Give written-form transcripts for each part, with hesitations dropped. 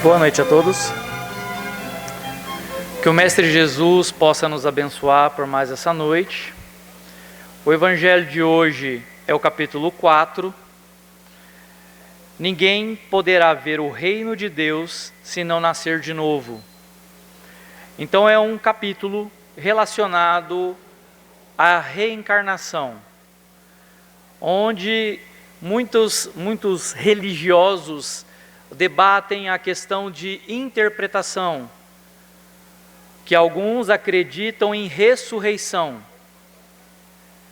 Boa noite a todos. Que o Mestre Jesus possa nos abençoar por mais essa noite. O Evangelho de hoje é o capítulo 4. Ninguém poderá ver o reino de Deus se não nascer de novo. Então é um capítulo relacionado à reencarnação, onde muitos religiosos debatem a questão de interpretação, que alguns acreditam em ressurreição.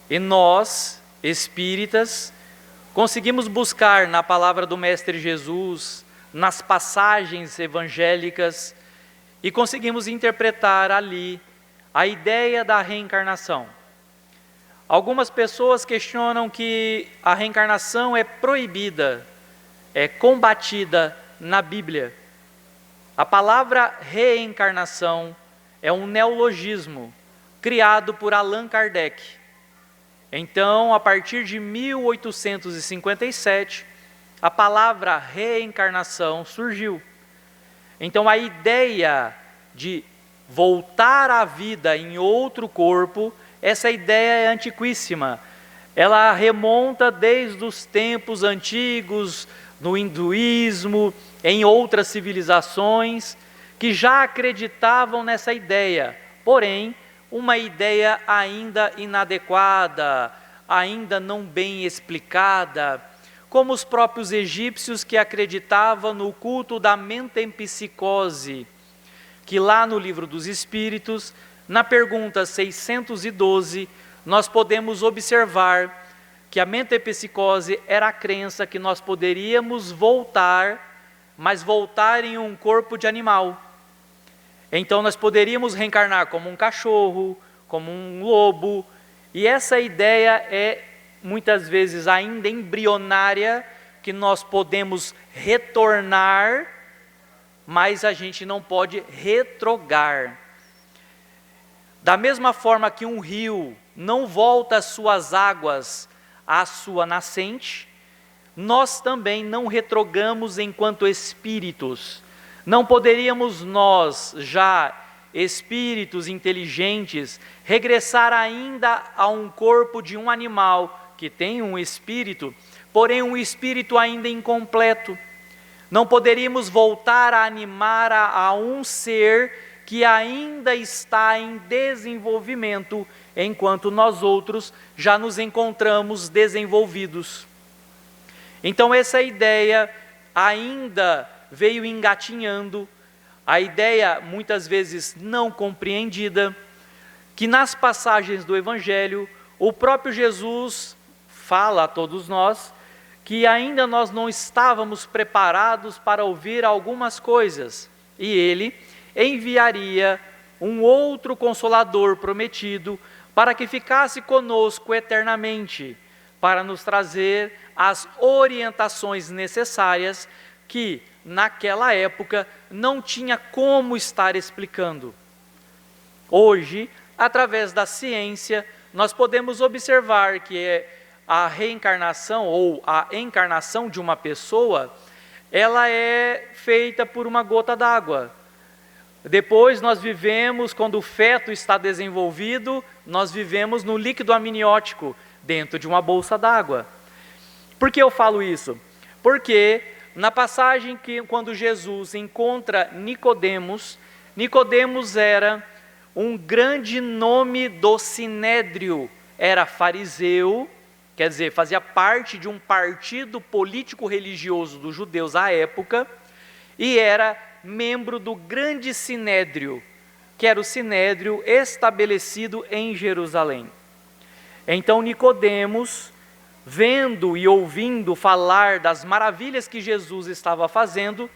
E nós, espíritas, conseguimos buscar na palavra do Mestre Jesus, nas passagens evangélicas, e conseguimos interpretar ali a ideia da reencarnação. Algumas pessoas questionam que a reencarnação é proibida, é combatida na Bíblia. A palavra reencarnação é um neologismo criado por Allan Kardec. Então, a partir de 1857, a palavra reencarnação surgiu. Então, a ideia de voltar à vida em outro corpo, essa ideia é antiquíssima. Ela remonta desde os tempos antigos, no hinduísmo, em outras civilizações, que já acreditavam nessa ideia, porém, uma ideia ainda inadequada, ainda não bem explicada, como os próprios egípcios que acreditavam no culto da metempsicose, que lá no Livro dos Espíritos, na pergunta 612, nós podemos observar que a metempsicose era a crença que nós poderíamos voltar, mas voltar em um corpo de animal. Então nós poderíamos reencarnar como um cachorro, como um lobo, e essa ideia é muitas vezes ainda embrionária, que nós podemos retornar, mas a gente não pode retrogar. Da mesma forma que um rio não volta as suas águas à sua nascente, nós também não retrogamos enquanto espíritos. Não poderíamos nós, já espíritos inteligentes, regressar ainda a um corpo de um animal que tem um espírito, porém um espírito ainda incompleto. Não poderíamos voltar a animar a um ser que ainda está em desenvolvimento, enquanto nós outros já nos encontramos desenvolvidos. Então essa ideia ainda veio engatinhando, a ideia muitas vezes não compreendida, que nas passagens do Evangelho, o próprio Jesus fala a todos nós, que ainda nós não estávamos preparados para ouvir algumas coisas, e Ele enviaria um outro Consolador prometido, para que ficasse conosco eternamente, para nos trazer as orientações necessárias que, naquela época, não tinha como estar explicando. Hoje, através da ciência, nós podemos observar que a reencarnação ou a encarnação de uma pessoa, ela é feita por uma gota d'água. Depois nós vivemos, quando o feto está desenvolvido, nós vivemos no líquido amniótico, dentro de uma bolsa d'água. Por que eu falo isso? Porque na passagem que quando Jesus encontra Nicodemos, Nicodemos era um grande nome do sinédrio, era fariseu, quer dizer, fazia parte de um partido político-religioso dos judeus à época, e era membro do grande sinédrio, que era o sinédrio estabelecido em Jerusalém. Então Nicodemos, vendo e ouvindo falar das maravilhas que Jesus estava fazendo,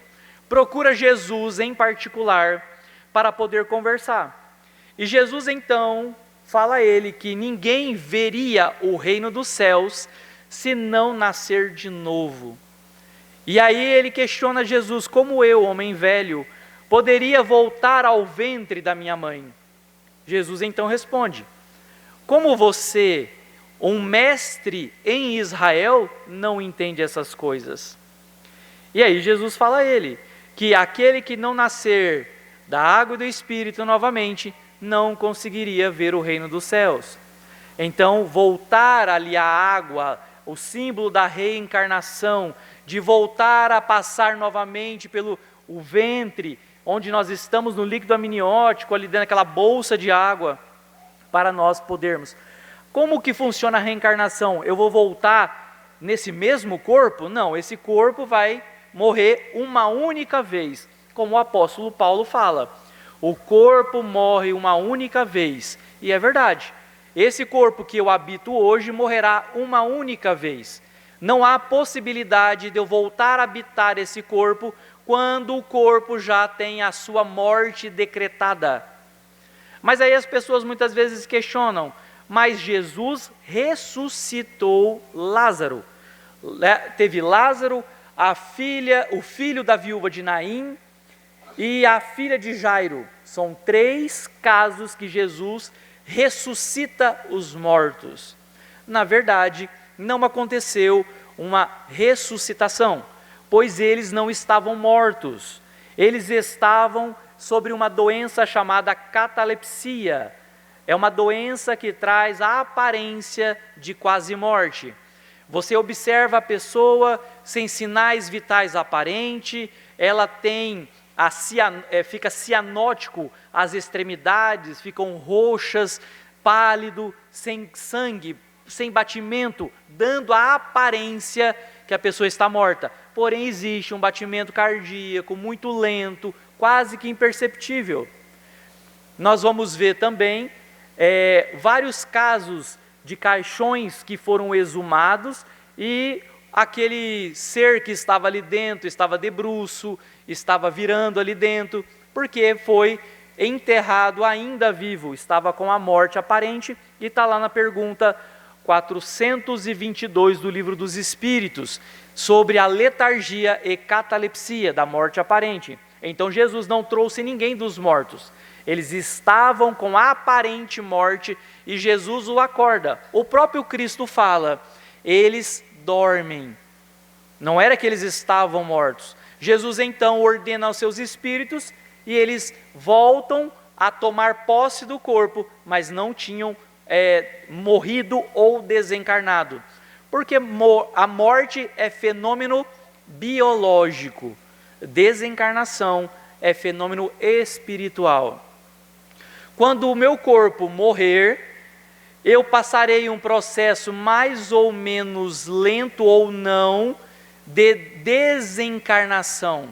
procura Jesus em particular para poder conversar. E Jesus então fala a ele que ninguém veria o reino dos céus se não nascer de novo. E aí ele questiona Jesus: como eu, homem velho, poderia voltar ao ventre da minha mãe? Jesus então responde: como você, um mestre em Israel, não entende essas coisas? E aí Jesus fala a ele que aquele que não nascer da água e do Espírito novamente, não conseguiria ver o reino dos céus. Então, voltar ali à água, o símbolo da reencarnação, de voltar a passar novamente pelo o ventre, onde nós estamos no líquido amniótico, ali dentro daquela bolsa de água, para nós podermos. Como que funciona a reencarnação? Eu vou voltar nesse mesmo corpo? Não, esse corpo vai morrer uma única vez, como o apóstolo Paulo fala. O corpo morre uma única vez, e é verdade. Esse corpo que eu habito hoje morrerá uma única vez. Não há possibilidade de eu voltar a habitar esse corpo quando o corpo já tem a sua morte decretada. Mas aí as pessoas muitas vezes questionam, mas Jesus ressuscitou Lázaro. Teve Lázaro, o filho da viúva de Naim e a filha de Jairo. São 3 casos que Jesus ressuscita os mortos. Na verdade, não aconteceu uma ressuscitação, pois eles não estavam mortos. Eles estavam sobre uma doença chamada catalepsia. É uma doença que traz a aparência de quase morte. Você observa a pessoa sem sinais vitais aparentes, ela tem fica cianótico as extremidades, ficam roxas, pálido, sem sangue, sem batimento, dando a aparência que a pessoa está morta. Porém, existe um batimento cardíaco muito lento, quase que imperceptível. Nós vamos ver também vários casos de caixões que foram exumados e aquele ser que estava ali dentro, estava de bruço, estava virando ali dentro, porque foi enterrado ainda vivo, estava com a morte aparente, e está lá na pergunta 422 do Livro dos Espíritos, sobre a letargia e catalepsia da morte aparente. Então Jesus não trouxe ninguém dos mortos, eles estavam com a aparente morte e Jesus o acorda. O próprio Cristo fala, eles dormem. Não era que eles estavam mortos. Jesus então ordena aos seus espíritos e eles voltam a tomar posse do corpo, mas não tinham morrido ou desencarnado. Porque a morte é fenômeno biológico, desencarnação é fenômeno espiritual. Quando o meu corpo morrer, eu passarei um processo mais ou menos lento ou não de desencarnação.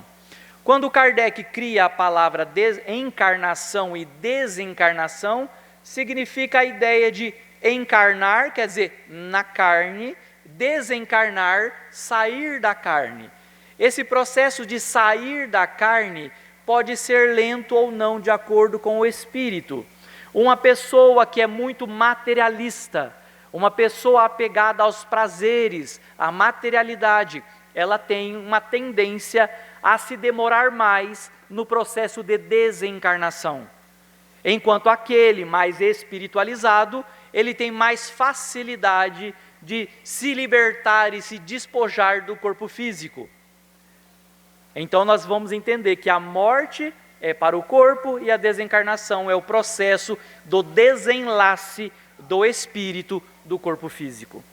Quando Kardec cria a palavra encarnação e desencarnação, significa a ideia de encarnar, quer dizer, na carne, desencarnar, sair da carne. Esse processo de sair da carne pode ser lento ou não, de acordo com o espírito. Uma pessoa que é muito materialista, uma pessoa apegada aos prazeres, à materialidade, ela tem uma tendência a se demorar mais no processo de desencarnação. Enquanto aquele mais espiritualizado, ele tem mais facilidade de se libertar e se despojar do corpo físico. Então nós vamos entender que a morte é para o corpo e a desencarnação é o processo do desenlace do espírito do corpo físico.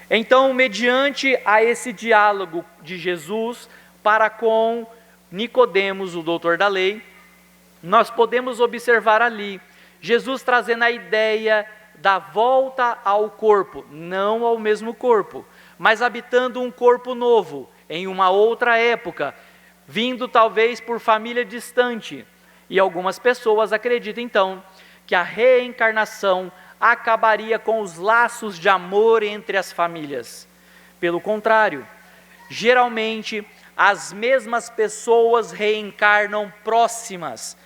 Então, mediante a esse diálogo de Jesus para com Nicodemos, o doutor da lei, nós podemos observar ali Jesus trazendo a ideia da volta ao corpo, não ao mesmo corpo, mas habitando um corpo novo, em uma outra época, vindo talvez por família distante. E algumas pessoas acreditam então que a reencarnação acabaria com os laços de amor entre as famílias. Pelo contrário, geralmente as mesmas pessoas reencarnam próximas,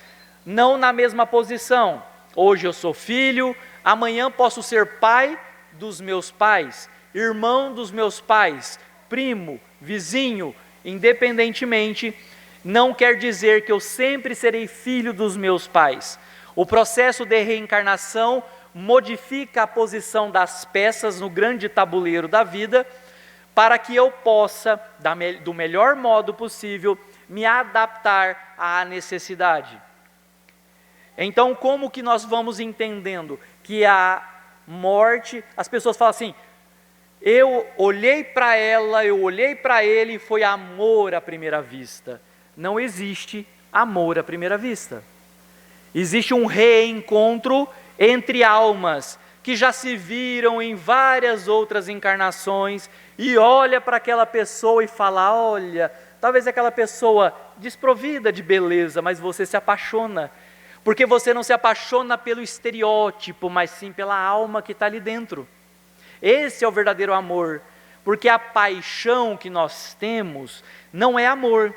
não na mesma posição. Hoje eu sou filho, amanhã posso ser pai dos meus pais, irmão dos meus pais, primo, vizinho, independentemente, não quer dizer que eu sempre serei filho dos meus pais. O processo de reencarnação modifica a posição das peças no grande tabuleiro da vida, para que eu possa, do melhor modo possível, me adaptar à necessidade. Então, como que nós vamos entendendo que a morte, as pessoas falam assim, eu olhei para ela, eu olhei para ele, foi amor à primeira vista. Não existe amor à primeira vista. Existe um reencontro entre almas que já se viram em várias outras encarnações e olha para aquela pessoa e fala, olha, talvez aquela pessoa desprovida de beleza, mas você se apaixona, porque você não se apaixona pelo estereótipo, mas sim pela alma que está ali dentro. Esse é o verdadeiro amor, porque a paixão que nós temos não é amor.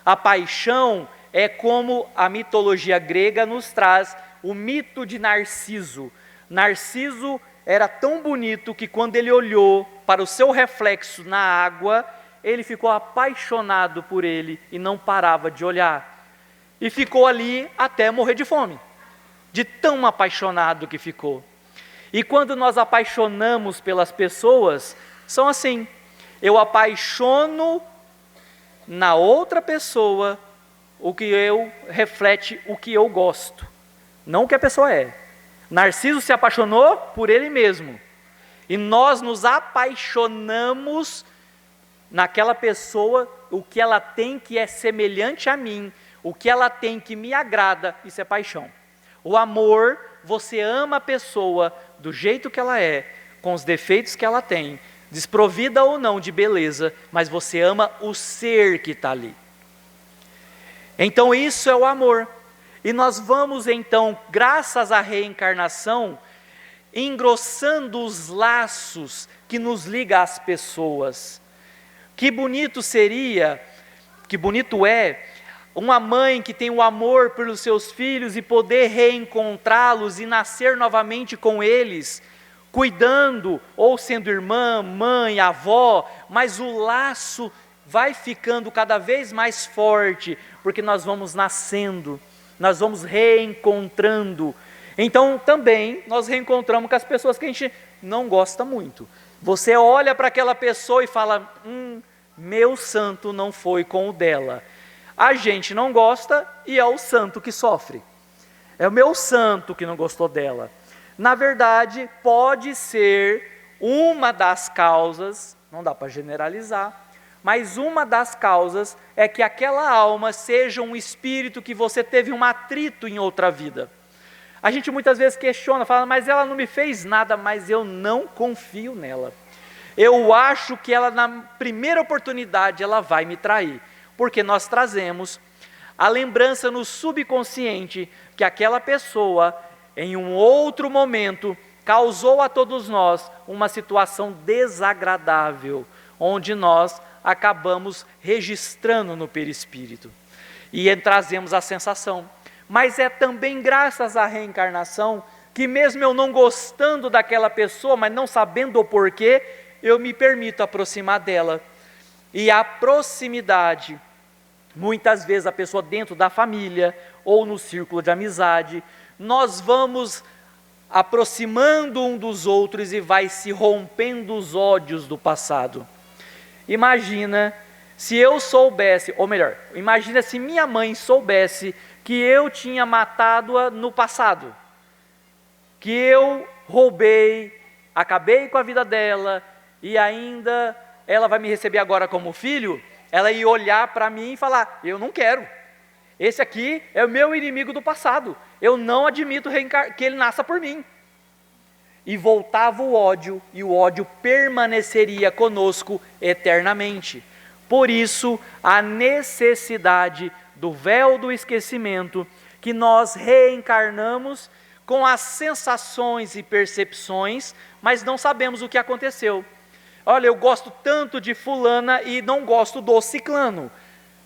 A paixão é como a mitologia grega nos traz o mito de Narciso. Narciso era tão bonito que quando ele olhou para o seu reflexo na água, ele ficou apaixonado por ele e não parava de olhar. E ficou ali até morrer de fome, de tão apaixonado que ficou. E quando nós apaixonamos pelas pessoas, são assim, eu apaixono na outra pessoa o que eu reflete o que eu gosto, não o que a pessoa é. Narciso se apaixonou por ele mesmo, e nós nos apaixonamos naquela pessoa, o que ela tem que é semelhante a mim, o que ela tem que me agrada, isso é paixão. O amor, você ama a pessoa do jeito que ela é, com os defeitos que ela tem, desprovida ou não de beleza, mas você ama o ser que está ali. Então isso é o amor. E nós vamos então, graças à reencarnação, engrossando os laços que nos ligam às pessoas. Que bonito seria, que bonito é, uma mãe que tem o amor pelos seus filhos e poder reencontrá-los e nascer novamente com eles, cuidando, ou sendo irmã, mãe, avó, mas o laço vai ficando cada vez mais forte, porque nós vamos nascendo, nós vamos reencontrando. Então também nós reencontramos com as pessoas que a gente não gosta muito. Você olha para aquela pessoa e fala, meu santo não foi com o dela. A gente não gosta e é o santo que sofre. É o meu santo que não gostou dela. Na verdade, pode ser uma das causas, não dá para generalizar, mas uma das causas é que aquela alma seja um espírito que você teve um atrito em outra vida. A gente muitas vezes questiona, fala, mas ela não me fez nada, mas eu não confio nela. Eu acho que ela, na primeira oportunidade, ela vai me trair. Porque nós trazemos a lembrança no subconsciente que aquela pessoa, em um outro momento, causou a todos nós uma situação desagradável, onde nós acabamos registrando no perispírito. E trazemos a sensação. Mas é também graças à reencarnação que mesmo eu não gostando daquela pessoa, mas não sabendo o porquê, eu me permito aproximar dela. E a proximidade, muitas vezes a pessoa dentro da família ou no círculo de amizade, nós vamos aproximando um dos outros e vai se rompendo os ódios do passado. Imagina se eu soubesse, ou melhor, imagina se minha mãe soubesse que eu tinha matado-a no passado, que eu roubei, acabei com a vida dela e ainda ela vai me receber agora como filho. Ela ia olhar para mim e falar, eu não quero, esse aqui é o meu inimigo do passado, eu não admito que ele nasça por mim. E voltava o ódio, e o ódio permaneceria conosco eternamente. Por isso, a necessidade do véu do esquecimento, que nós reencarnamos com as sensações e percepções, mas não sabemos o que aconteceu. Olha, eu gosto tanto de fulana e não gosto do ciclano,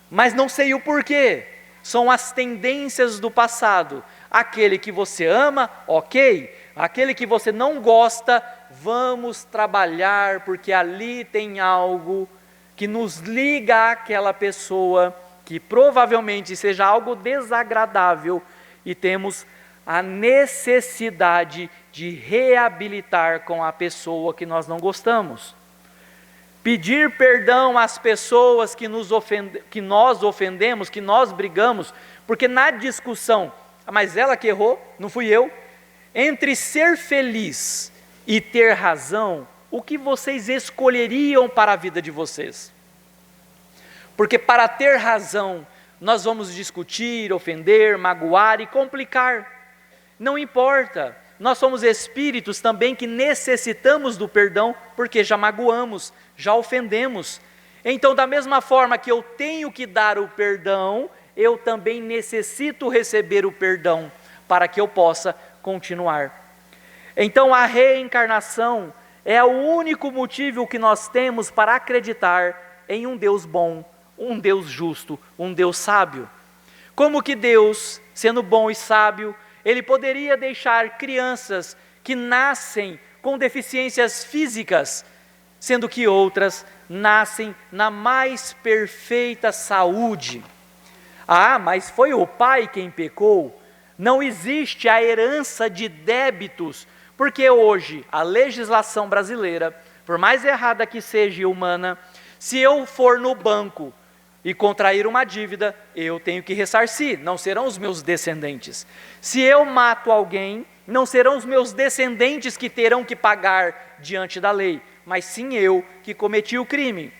mas não sei o porquê. São as tendências do passado. Aquele que você ama, ok. Aquele que você não gosta, vamos trabalhar, porque ali tem algo que nos liga àquela pessoa, que provavelmente seja algo desagradável, e temos a necessidade de reabilitar com a pessoa que nós não gostamos. pedir perdão às pessoas que nós ofendemos, que nós brigamos, porque na discussão, mas ela que errou, não fui eu, entre ser feliz e ter razão, o que vocês escolheriam para a vida de vocês? Porque para ter razão, nós vamos discutir, ofender, magoar e complicar. Não importa, nós somos espíritos também que necessitamos do perdão, porque já magoamos, já ofendemos. Então, da mesma forma que eu tenho que dar o perdão, eu também necessito receber o perdão, para que eu possa continuar. Então, a reencarnação é o único motivo que nós temos para acreditar em um Deus bom, um Deus justo, um Deus sábio. Como que Deus, sendo bom e sábio, Ele poderia deixar crianças que nascem com deficiências físicas, sendo que outras nascem na mais perfeita saúde? Ah, mas foi o pai quem pecou? Não existe a herança de débitos, porque hoje a legislação brasileira, por mais errada que seja e humana, se eu for no banco e contrair uma dívida, eu tenho que ressarcir, não serão os meus descendentes. Se eu mato alguém, não serão os meus descendentes que terão que pagar diante da lei, mas sim eu que cometi o crime.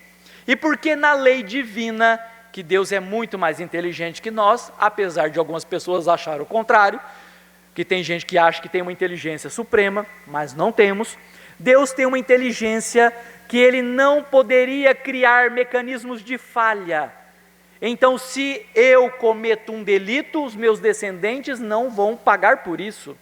E porque na lei divina, que Deus é muito mais inteligente que nós, apesar de algumas pessoas acharem o contrário, que tem gente que acha que tem uma inteligência suprema, mas não temos. Deus tem uma inteligência que Ele não poderia criar mecanismos de falha. Então, se eu cometo um delito, os meus descendentes não vão pagar por isso.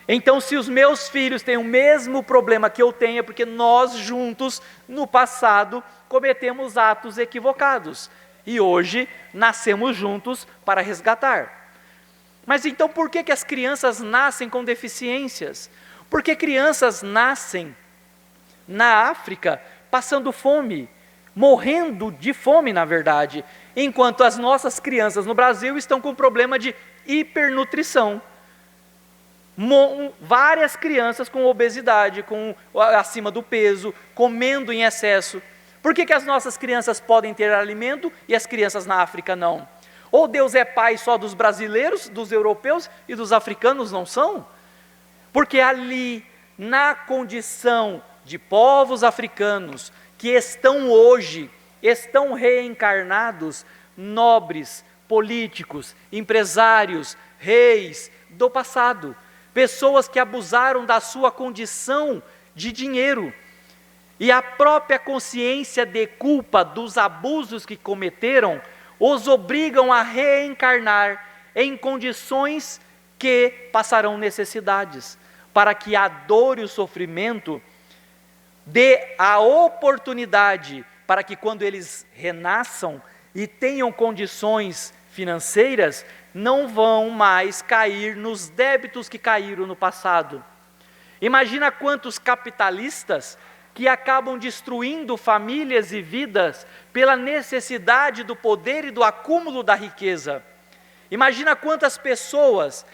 Então, se os meus filhos têm o mesmo problema que eu tenho, é porque nós juntos, no passado, cometemos atos equivocados. E hoje, nascemos juntos para resgatar. Mas então, por que as crianças nascem com deficiências? Porque crianças nascem na África passando fome, morrendo de fome, na verdade, enquanto as nossas crianças no Brasil estão com problema de hipernutrição. Várias crianças com obesidade, acima do peso, comendo em excesso. Por que as nossas crianças podem ter alimento e as crianças na África não? Ou Deus é pai só dos brasileiros, dos europeus e dos africanos não são? Porque ali, na condição de povos africanos que estão hoje, estão reencarnados, nobres, políticos, empresários, reis do passado, pessoas que abusaram da sua condição de dinheiro, e a própria consciência de culpa dos abusos que cometeram, os obrigam a reencarnar em condições que passarão necessidades, para que a dor e o sofrimento dê a oportunidade para que quando eles renasçam e tenham condições financeiras, não vão mais cair nos débitos que caíram no passado. Imagina quantos capitalistas que acabam destruindo famílias e vidas pela necessidade do poder e do acúmulo da riqueza. Imagina quantas pessoas,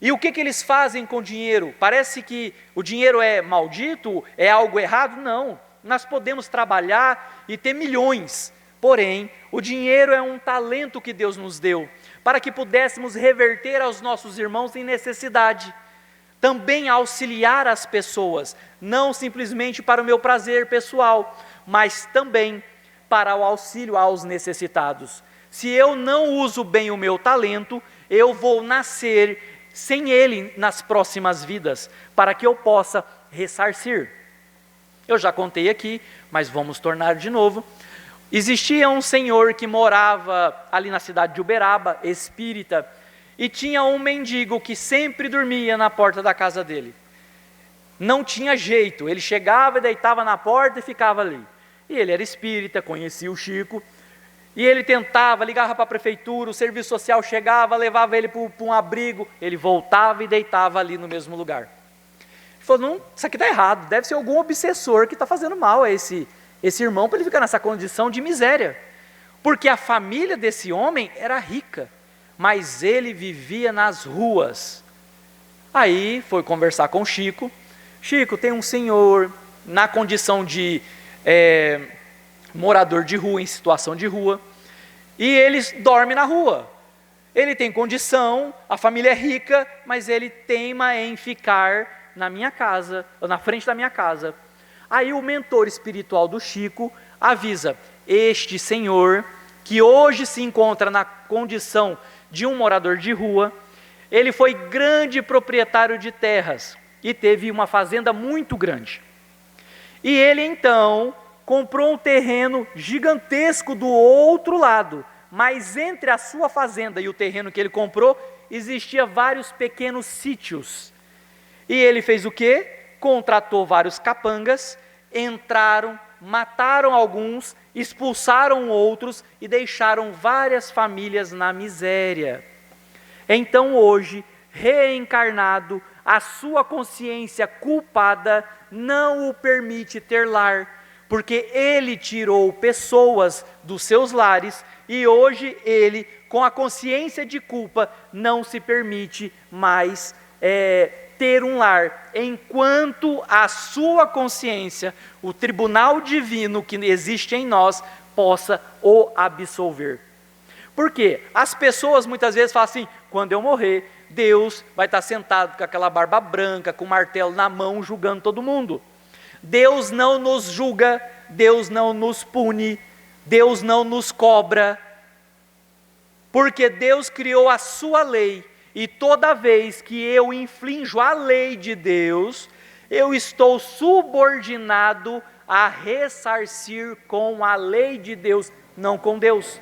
e o que eles fazem com o dinheiro? Parece que o dinheiro é maldito, é algo errado? Não, nós podemos trabalhar e ter milhões, porém, o dinheiro é um talento que Deus nos deu, para que pudéssemos reverter aos nossos irmãos em necessidade. Também auxiliar as pessoas, não simplesmente para o meu prazer pessoal, mas também para o auxílio aos necessitados. Se eu não uso bem o meu talento, eu vou nascer sem ele nas próximas vidas, para que eu possa ressarcir. Eu já contei aqui, mas vamos tornar de novo. Existia um senhor que morava ali na cidade de Uberaba, espírita, e tinha um mendigo que sempre dormia na porta da casa dele. Não tinha jeito, ele chegava e deitava na porta e ficava ali. E ele era espírita, conhecia o Chico, e ele tentava, ligava para a prefeitura, o serviço social chegava, levava ele para um abrigo, ele voltava e deitava ali no mesmo lugar. Ele falou, não, isso aqui está errado, deve ser algum obsessor que está fazendo mal a esse irmão para ele ficar nessa condição de miséria. Porque a família desse homem era rica, mas ele vivia nas ruas. Aí foi conversar com o Chico. Chico, tem um senhor na condição de morador de rua, em situação de rua, e ele dorme na rua. Ele tem condição, a família é rica, mas ele teima em ficar na minha casa, na frente da minha casa. Aí o mentor espiritual do Chico avisa: este senhor, que hoje se encontra na condição de um morador de rua, ele foi grande proprietário de terras e teve uma fazenda muito grande. E ele então comprou um terreno gigantesco do outro lado, mas entre a sua fazenda e o terreno que ele comprou, existia vários pequenos sítios. E ele fez o quê? Contratou vários capangas, entraram, mataram alguns, expulsaram outros e deixaram várias famílias na miséria. Então hoje, reencarnado, a sua consciência culpada não o permite ter lar, porque ele tirou pessoas dos seus lares e hoje ele, com a consciência de culpa, não se permite mais ter um lar, enquanto a sua consciência, o tribunal divino que existe em nós, possa o absolver. Por quê? As pessoas muitas vezes falam assim: quando eu morrer, Deus vai estar sentado com aquela barba branca, com o martelo na mão, julgando todo mundo. Deus não nos julga, Deus não nos pune, Deus não nos cobra, porque Deus criou a sua lei, e toda vez que eu infrinjo a lei de Deus, eu estou subordinado a ressarcir com a lei de Deus, não com Deus.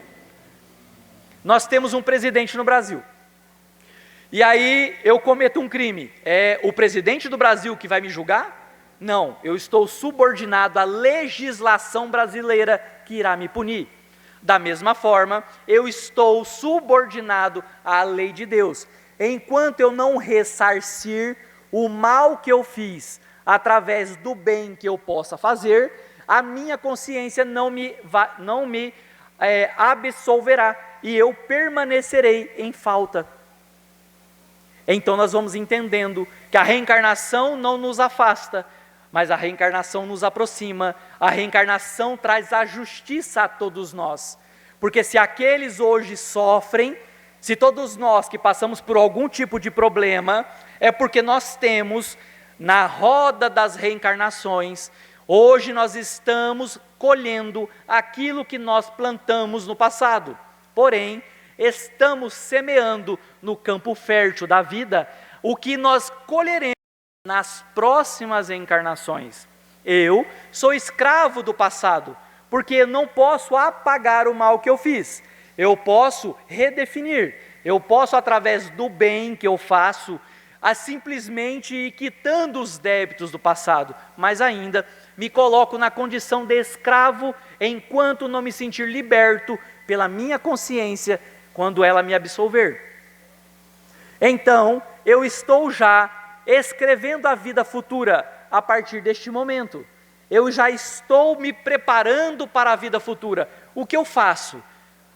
Nós temos um presidente no Brasil, e aí eu cometo um crime, é o presidente do Brasil que vai me julgar? Não, eu estou subordinado à legislação brasileira que irá me punir. Da mesma forma, eu estou subordinado à lei de Deus. Enquanto eu não ressarcir o mal que eu fiz através do bem que eu possa fazer, a minha consciência não me absolverá e eu permanecerei em falta. Então nós vamos entendendo que a reencarnação não nos afasta, mas a reencarnação nos aproxima, a reencarnação traz a justiça a todos nós. Porque se aqueles hoje sofrem, se todos nós que passamos por algum tipo de problema, é porque nós temos, na roda das reencarnações, hoje nós estamos colhendo aquilo que nós plantamos no passado. Porém, estamos semeando no campo fértil da vida o que nós colheremos nas próximas encarnações. Eu sou escravo do passado, porque não posso apagar o mal que eu fiz. Eu posso redefinir, eu posso, através do bem que eu faço, simplesmente ir quitando os débitos do passado, mas ainda me coloco na condição de escravo, enquanto não me sentir liberto pela minha consciência, quando ela me absolver. Então, eu estou já escrevendo a vida futura a partir deste momento. Eu já estou me preparando para a vida futura. O que eu faço?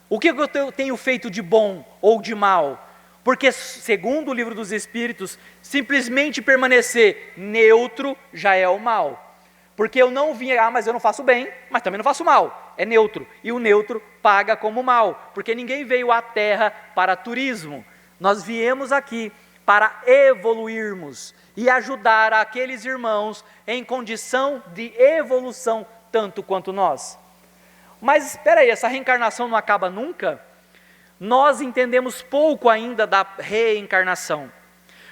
O que eu tenho feito de bom ou de mal? Porque, segundo o Livro dos Espíritos, simplesmente permanecer neutro já é o mal. Porque eu não vim, mas eu não faço bem, mas também não faço mal. É neutro. E o neutro paga como mal. Porque ninguém veio à Terra para turismo. Nós viemos aqui para evoluirmos e ajudar aqueles irmãos em condição de evolução, tanto quanto nós. Mas espera aí, essa reencarnação não acaba nunca? Nós entendemos pouco ainda da reencarnação,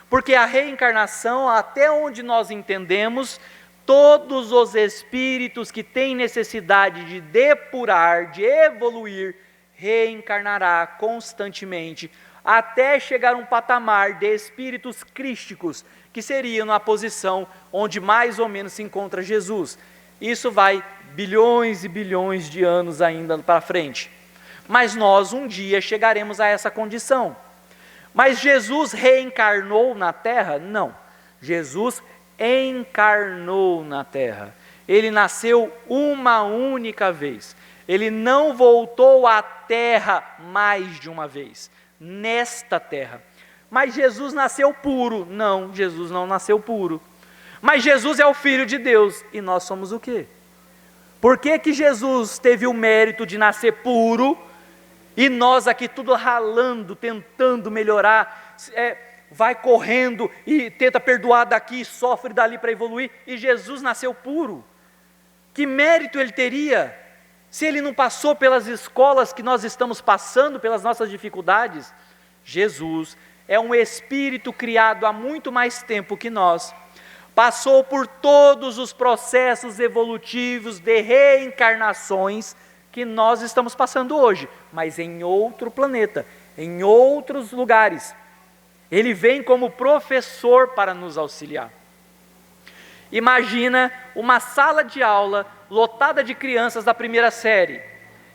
porque a reencarnação, até onde nós entendemos, todos os espíritos que têm necessidade de depurar, de evoluir, reencarnará constantemente, até chegar a um patamar de espíritos crísticos, que seriam na posição onde mais ou menos se encontra Jesus. Isso vai bilhões e bilhões de anos ainda para frente. Mas nós um dia chegaremos a essa condição. Mas Jesus reencarnou na Terra? Não. Jesus encarnou na Terra. Ele nasceu uma única vez. Ele não voltou à Terra mais de uma vez, nesta Terra. Mas Jesus nasceu puro? Não, Jesus não nasceu puro. Mas Jesus é o Filho de Deus, e nós somos o quê? Por que que Jesus teve o mérito de nascer puro e nós aqui tudo ralando, tentando melhorar, vai correndo e tenta perdoar daqui, sofre dali para evoluir, e Jesus nasceu puro? Que mérito ele teria se ele não passou pelas escolas que nós estamos passando, pelas nossas dificuldades? Jesus é um espírito criado há muito mais tempo que nós, passou por todos os processos evolutivos de reencarnações que nós estamos passando hoje, mas em outro planeta, em outros lugares. Ele vem como professor para nos auxiliar. Imagina uma sala de aula lotada de crianças da primeira série,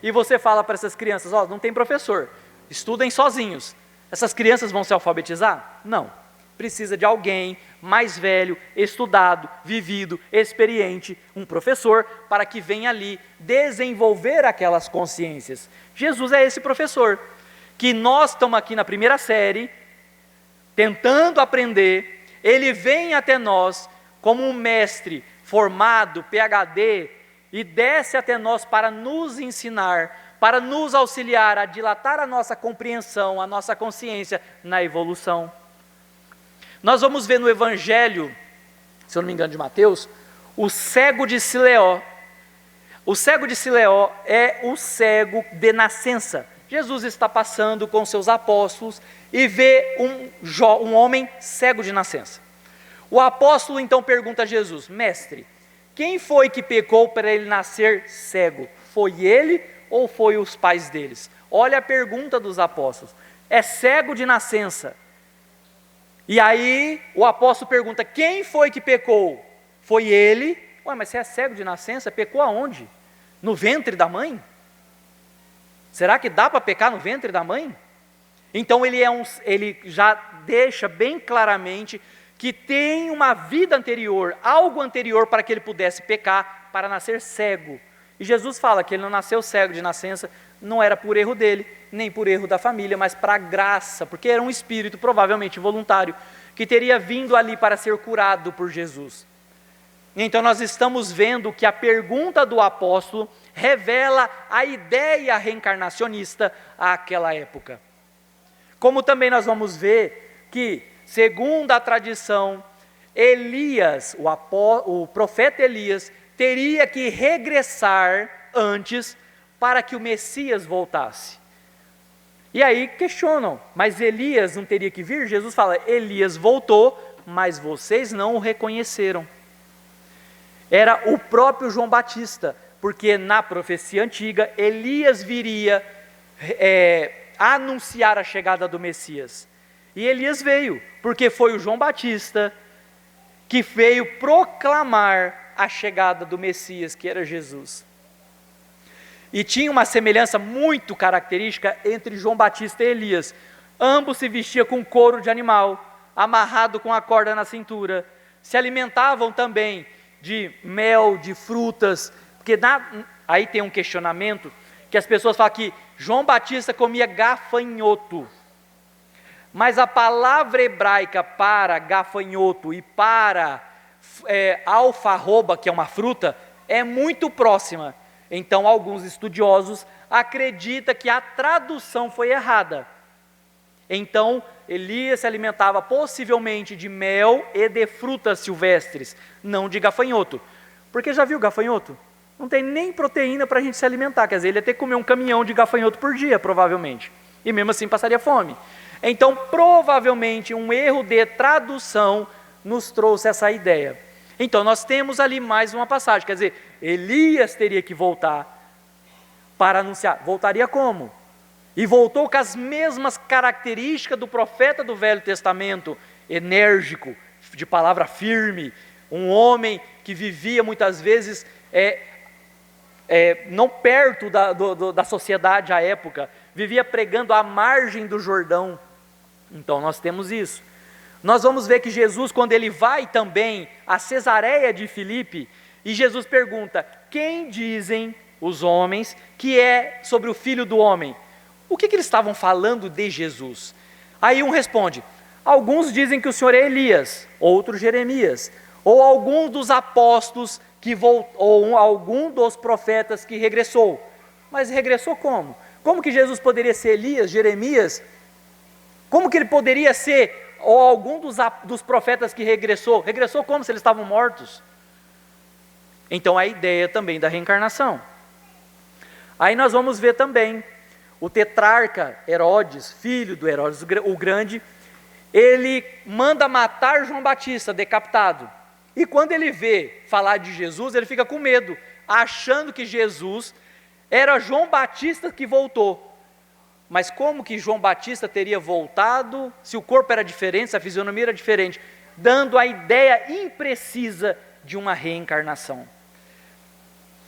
e você fala para essas crianças: não tem professor, estudem sozinhos. Essas crianças vão se alfabetizar? Não. Precisa de alguém mais velho, estudado, vivido, experiente, um professor, para que venha ali desenvolver aquelas consciências. Jesus é esse professor, que nós estamos aqui na primeira série, tentando aprender, ele vem até nós como um mestre formado, PhD, e desce até nós para nos ensinar, para nos auxiliar a dilatar a nossa compreensão, a nossa consciência na evolução. Nós vamos ver no Evangelho, se eu não me engano de Mateus, o cego de Sileó. O cego de Sileó é o cego de nascença. Jesus está passando com seus apóstolos e vê um homem cego de nascença. O apóstolo então pergunta a Jesus: mestre, quem foi que pecou para ele nascer cego? Foi ele ou foi os pais deles? Olha a pergunta dos apóstolos. É cego de nascença. E aí o apóstolo pergunta: quem foi que pecou? Foi ele? Mas se é cego de nascença, pecou aonde? No ventre da mãe? Será que dá para pecar no ventre da mãe? Então ele já deixa bem claramente que tem uma vida anterior, algo anterior para que ele pudesse pecar, para nascer cego. E Jesus fala que ele não nasceu cego de nascença, não era por erro dele, nem por erro da família, mas para graça, porque era um espírito provavelmente voluntário, que teria vindo ali para ser curado por Jesus. Então nós estamos vendo que a pergunta do apóstolo revela a ideia reencarnacionista àquela época. Como também nós vamos ver que, segundo a tradição, Elias, o profeta Elias, teria que regressar antes para que o Messias voltasse. E aí questionam: mas Elias não teria que vir? Jesus fala: Elias voltou, mas vocês não o reconheceram. Era o próprio João Batista, porque na profecia antiga, Elias viria anunciar a chegada do Messias. E Elias veio, porque foi o João Batista que veio proclamar a chegada do Messias, que era Jesus. E tinha uma semelhança muito característica entre João Batista e Elias. Ambos se vestiam com couro de animal, amarrado com a corda na cintura. Se alimentavam também de mel, de frutas, porque aí tem um questionamento, que as pessoas falam que João Batista comia gafanhoto. Mas a palavra hebraica para gafanhoto e para alfarroba, que é uma fruta, é muito próxima. Então alguns estudiosos acreditam que a tradução foi errada. Então Elias se alimentava possivelmente de mel e de frutas silvestres, não de gafanhoto. Porque já viu gafanhoto? Não tem nem proteína para a gente se alimentar, quer dizer, ele ia ter que comer um caminhão de gafanhoto por dia, provavelmente. E mesmo assim passaria fome. Então, provavelmente, um erro de tradução nos trouxe essa ideia. Então, nós temos ali mais uma passagem, quer dizer, Elias teria que voltar para anunciar. Voltaria como? E voltou com as mesmas características do profeta do Velho Testamento, enérgico, de palavra firme, um homem que vivia muitas vezes não perto da sociedade à época, vivia pregando à margem do Jordão. Então nós temos isso. Nós vamos ver que Jesus, quando ele vai também a Cesareia de Filipe, e Jesus pergunta: quem dizem os homens que é sobre o Filho do Homem? O que eles estavam falando de Jesus? Aí um responde: alguns dizem que o Senhor é Elias, outros Jeremias, ou algum dos apóstolos ou algum dos profetas que regressou. Mas regressou como? Como que Jesus poderia ser Elias, Jeremias? Como que ele poderia ser, ou algum dos profetas que regressou? Regressou como se eles estavam mortos? Então a ideia também da reencarnação. Aí nós vamos ver também o tetrarca Herodes, filho do Herodes o Grande, ele manda matar João Batista, decapitado. E quando ele vê falar de Jesus, ele fica com medo, achando que Jesus era João Batista que voltou. Mas como que João Batista teria voltado, se o corpo era diferente, se a fisionomia era diferente, dando a ideia imprecisa de uma reencarnação.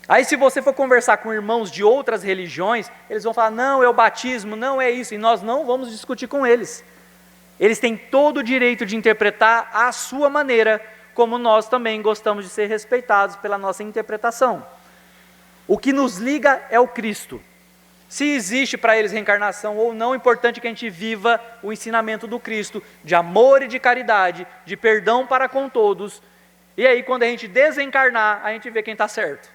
Aí se você for conversar com irmãos de outras religiões, eles vão falar, não, é o batismo, não é isso, e nós não vamos discutir com eles. Eles têm todo o direito de interpretar à sua maneira, como nós também gostamos de ser respeitados pela nossa interpretação. O que nos liga é o Cristo. Se existe para eles reencarnação ou não, é importante que a gente viva o ensinamento do Cristo, de amor e de caridade, de perdão para com todos. E aí quando a gente desencarnar, a gente vê quem está certo.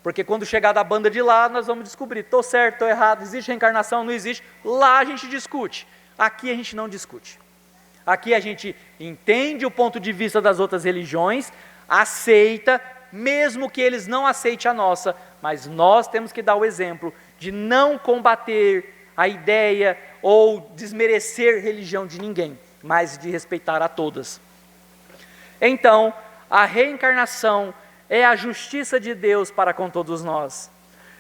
Porque quando chegar da banda de lá, nós vamos descobrir, estou certo, estou errado, existe reencarnação, não existe. Lá a gente discute, aqui a gente não discute. Aqui a gente entende o ponto de vista das outras religiões, aceita, mesmo que eles não aceitem a nossa, mas nós temos que dar o exemplo de não combater a ideia ou desmerecer religião de ninguém, mas de respeitar a todas. Então, a reencarnação é a justiça de Deus para com todos nós.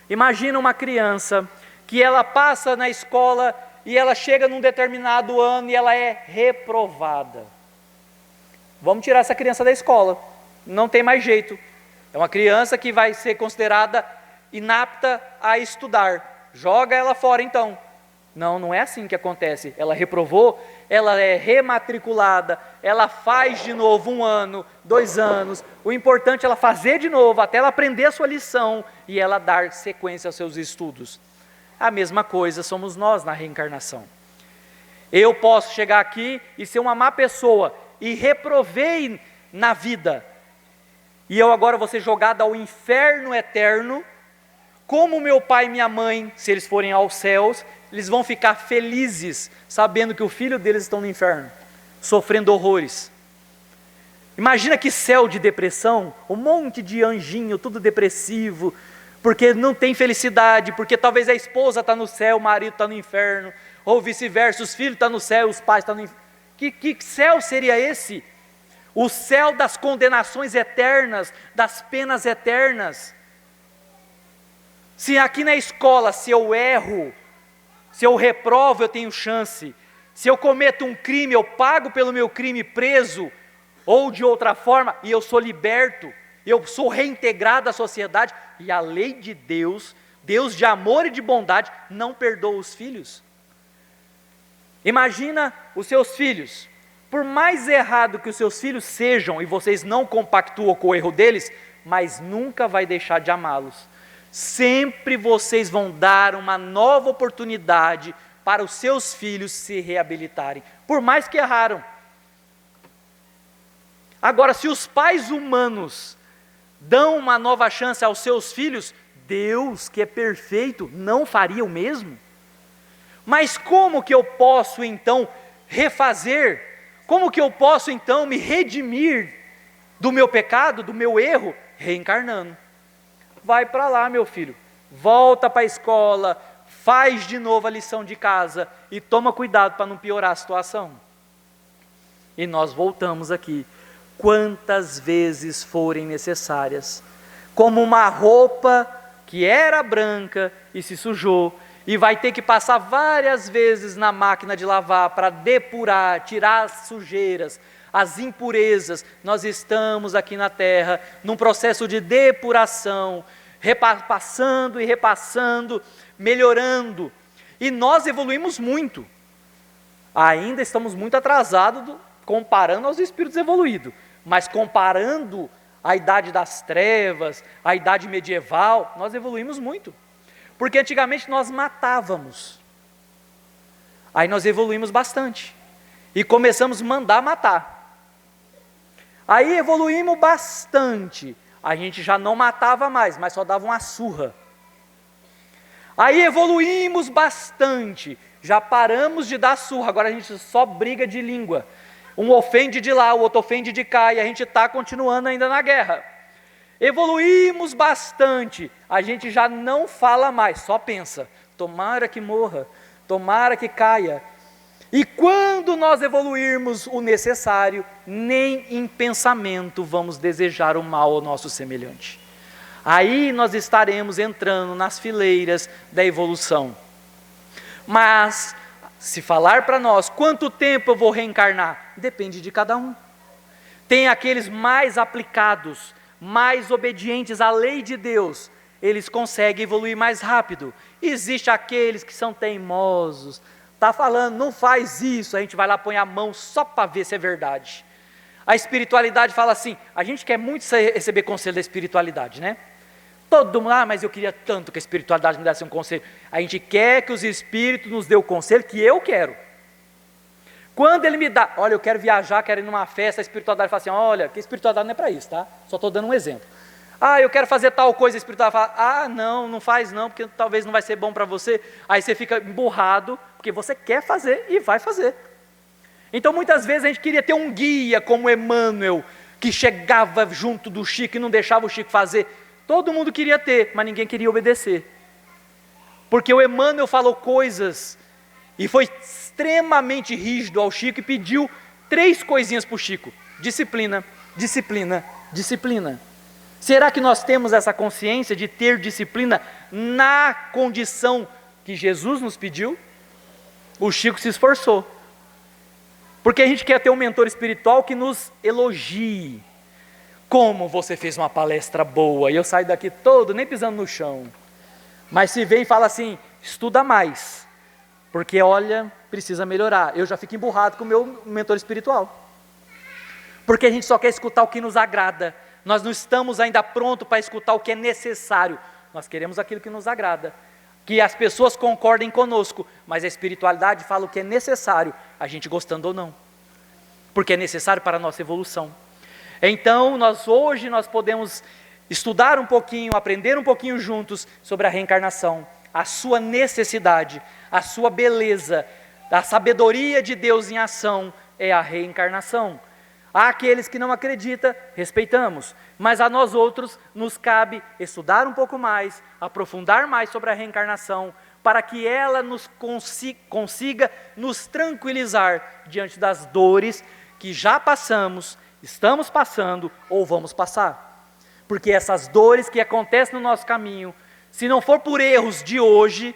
Imagina uma criança que ela passa na escola e ela chega num determinado ano e ela é reprovada. Vamos tirar essa criança da escola, não tem mais jeito. É uma criança que vai ser considerada inapta a estudar. Joga ela fora então. Não, não é assim que acontece. Ela reprovou, ela é rematriculada, ela faz de novo 1 ano, 2 anos. O importante é ela fazer de novo, até ela aprender a sua lição e ela dar sequência aos seus estudos. A mesma coisa somos nós na reencarnação. Eu posso chegar aqui e ser uma má pessoa e reprovei na vida. E eu agora vou ser jogado ao inferno eterno. Como meu pai e minha mãe, se eles forem aos céus, eles vão ficar felizes, sabendo que o filho deles está no inferno, sofrendo horrores. Imagina que céu de depressão, um monte de anjinho, tudo depressivo, porque não tem felicidade, porque talvez a esposa está no céu, o marido está no inferno, ou vice-versa, os filhos estão no céu, os pais estão no inferno. Que céu seria esse? O céu das condenações eternas, das penas eternas. Se aqui na escola, se eu erro, se eu reprovo, eu tenho chance. Se eu cometo um crime, eu pago pelo meu crime preso, ou de outra forma, e eu sou liberto, eu sou reintegrado à sociedade, e a lei de Deus, Deus de amor e de bondade, não perdoa os filhos. Imagina os seus filhos, por mais errado que os seus filhos sejam, e vocês não compactuam com o erro deles, mas nunca vai deixar de amá-los. Sempre vocês vão dar uma nova oportunidade para os seus filhos se reabilitarem, por mais que erraram. Agora, se os pais humanos dão uma nova chance aos seus filhos, Deus, que é perfeito, não faria o mesmo? Mas como que eu posso então refazer? Como que eu posso então me redimir do meu pecado, do meu erro? Reencarnando. Vai para lá, meu filho, volta para a escola, faz de novo a lição de casa e toma cuidado para não piorar a situação. E nós voltamos aqui, quantas vezes forem necessárias, como uma roupa que era branca e se sujou, e vai ter que passar várias vezes na máquina de lavar para depurar, tirar as sujeiras, as impurezas. Nós estamos aqui na terra num processo de depuração, repassando e repassando, melhorando, e nós evoluímos muito. Ainda estamos muito atrasados comparando aos espíritos evoluídos, mas comparando a idade das trevas, a idade medieval, nós evoluímos muito, porque antigamente nós matávamos, aí nós evoluímos bastante, e começamos a mandar matar, aí evoluímos bastante, a gente já não matava mais, mas só dava uma surra. Aí evoluímos bastante, já paramos de dar surra, agora a gente só briga de língua. Um ofende de lá, o outro ofende de cá, e a gente está continuando ainda na guerra. Evoluímos bastante, a gente já não fala mais, só pensa, tomara que morra, tomara que caia. E quando nós evoluirmos o necessário, nem em pensamento vamos desejar o mal ao nosso semelhante. Aí nós estaremos entrando nas fileiras da evolução. Mas, se falar para nós, quanto tempo eu vou reencarnar? Depende de cada um. Tem aqueles mais aplicados, mais obedientes à lei de Deus, eles conseguem evoluir mais rápido. Existe aqueles que são teimosos, está falando, não faz isso, a gente vai lá põe a mão só para ver se é verdade. A espiritualidade fala assim, a gente quer muito receber conselho da espiritualidade, né? Todo mundo, mas eu queria tanto que a espiritualidade me desse um conselho. A gente quer que os espíritos nos dê o conselho que eu quero. Quando ele me dá, olha, eu quero viajar, quero ir numa festa, a espiritualidade fala assim, olha, que a espiritualidade não é para isso, tá? Só estou dando um exemplo. Eu quero fazer tal coisa, a espiritualidade fala, não faz não, porque talvez não vai ser bom para você. Aí você fica emburrado, porque você quer fazer e vai fazer. Então muitas vezes a gente queria ter um guia como Emmanuel, que chegava junto do Chico e não deixava o Chico fazer. Todo mundo queria ter, mas ninguém queria obedecer. Porque o Emmanuel falou coisas e foi extremamente rígido ao Chico e pediu 3 coisinhas para o Chico. Disciplina, disciplina, disciplina. Será que nós temos essa consciência de ter disciplina na condição que Jesus nos pediu? O Chico se esforçou. Porque a gente quer ter um mentor espiritual que nos elogie. Como você fez uma palestra boa, e eu saio daqui todo, nem pisando no chão. Mas se vem e fala assim, estuda mais, porque olha, precisa melhorar. Eu já fico emburrado com o meu mentor espiritual. Porque a gente só quer escutar o que nos agrada. Nós não estamos ainda prontos para escutar o que é necessário. Nós queremos aquilo que nos agrada. Que as pessoas concordem conosco, mas a espiritualidade fala o que é necessário, a gente gostando ou não. Porque é necessário para a nossa evolução. Então, hoje nós podemos estudar um pouquinho, aprender um pouquinho juntos sobre a reencarnação, a sua necessidade, a sua beleza, a sabedoria de Deus em ação é a reencarnação. Há aqueles que não acreditam, respeitamos, mas a nós outros nos cabe estudar um pouco mais, aprofundar mais sobre a reencarnação, para que ela nos consiga nos tranquilizar diante das dores que já passamos, estamos passando ou vamos passar. Porque essas dores que acontecem no nosso caminho, se não for por erros de hoje,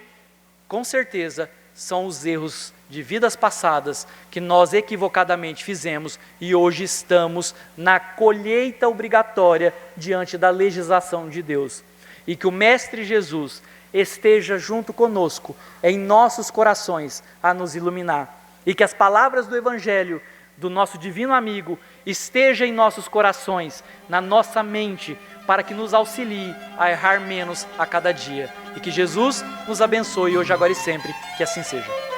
com certeza são os erros de vidas passadas que nós equivocadamente fizemos e hoje estamos na colheita obrigatória diante da legislação de Deus. E que o Mestre Jesus esteja junto conosco, em nossos corações, a nos iluminar. E que as palavras do Evangelho do nosso divino amigo esteja em nossos corações, na nossa mente, para que nos auxilie a errar menos a cada dia. E que Jesus nos abençoe hoje, agora e sempre, que assim seja.